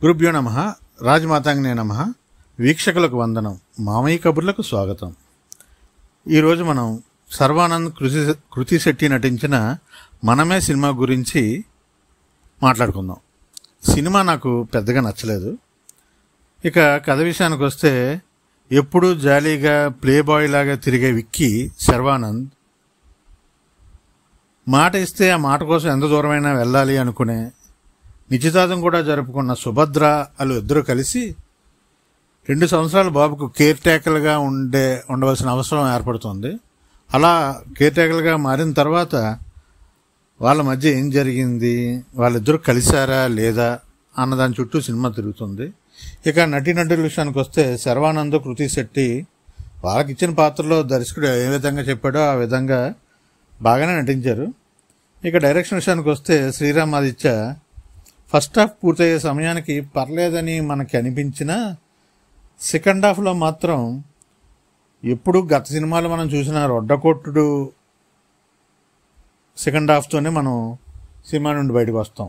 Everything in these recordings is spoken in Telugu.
గురుభ్యో నమః. రాజమాతాంగ్నే నమః. వీక్షకులకు వందనం. మామయ్య కబుర్లకు స్వాగతం. ఈరోజు మనం సర్వానంద్ కృతి శెట్టి నటించిన మనమే సినిమా గురించి మాట్లాడుకుందాం. సినిమా నాకు పెద్దగా నచ్చలేదు. ఇక కథ విషయానికి వస్తే, ఎప్పుడూ జాలీగా ప్లే బాయ్ లాగా తిరిగే విక్కీ శర్వానంద్ మాట ఇస్తే ఆ మాట కోసం ఎంత దూరమైనా వెళ్ళాలి అనుకునే, నిశ్చితార్థం కూడా జరుపుకున్న సుభద్ర వాళ్ళు ఇద్దరు కలిసి 2 సంవత్సరాల బాబుకు కేర్ టేకర్గా ఉండవలసిన అవసరం ఏర్పడుతుంది. అలా కేర్ టేకర్గా మారిన తర్వాత వాళ్ళ మధ్య ఏం జరిగింది, వాళ్ళిద్దరూ కలిశారా లేదా అన్నదాని చుట్టూ సినిమా తిరుగుతుంది. ఇక నటీనటుల విషయానికి వస్తే, శర్వానంద్ కృతి శెట్టి వాళ్ళకి ఇచ్చిన పాత్రలో దర్శకుడు ఏ విధంగా చెప్పాడో ఆ విధంగా బాగానే నటించారు. ఇక డైరెక్షన్ విషయానికి వస్తే, శ్రీరామ్ ఆదిత్య ఫస్ట్ హాఫ్ పూర్తయ్యే సమయానికి పర్లేదని మనకి అనిపించిన, సెకండ్ హాఫ్లో మాత్రం ఎప్పుడు గత సినిమాలు మనం చూసిన రొడ్డకొట్టుడు సెకండ్ హాఫ్తోనే మనం సినిమా నుండి బయటకు వస్తాం.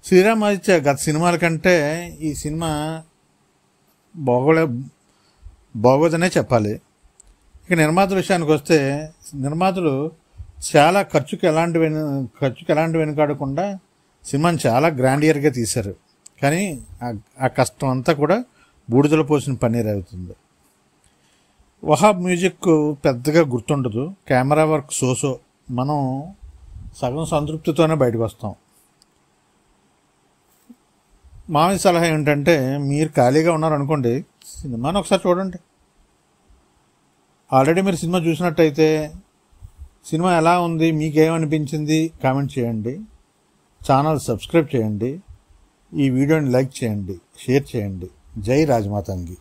శ్రీరామ్ ఆదిత్య గత సినిమాల కంటే ఈ సినిమా బాగోదనే చెప్పాలి. ఇక నిర్మాతల విషయానికి వస్తే, నిర్మాతలు చాలా ఖర్చుకి ఎలాంటి వెనుకాడకుండా సినిమాని చాలా గ్రాండియర్గా తీశారు. కానీ ఆ కష్టం అంతా కూడా బూడిదలో పోసిన పన్నీర్ అవుతుంది. వహాబ్ మ్యూజిక్ పెద్దగా గుర్తుండదు, కెమెరా వర్క్ సోసో, మనం సగం సంతృప్తితోనే బయటకు వస్తాం. మామూలు సలహా ఏంటంటే, మీరు ఖాళీగా ఉన్నారనుకోండి, సినిమాని ఒకసారి చూడండి. ఆల్రెడీ మీరు సినిమా చూసినట్టయితే సినిమా ఎలా ఉంది, మీకేమనిపించింది కామెంట్ చేయండి. ఛానల్ సబ్స్క్రైబ్ చేయండి. ఈ వీడియోని లైక్ చేయండి, షేర్ చేయండి. జై రాజమాతంగి.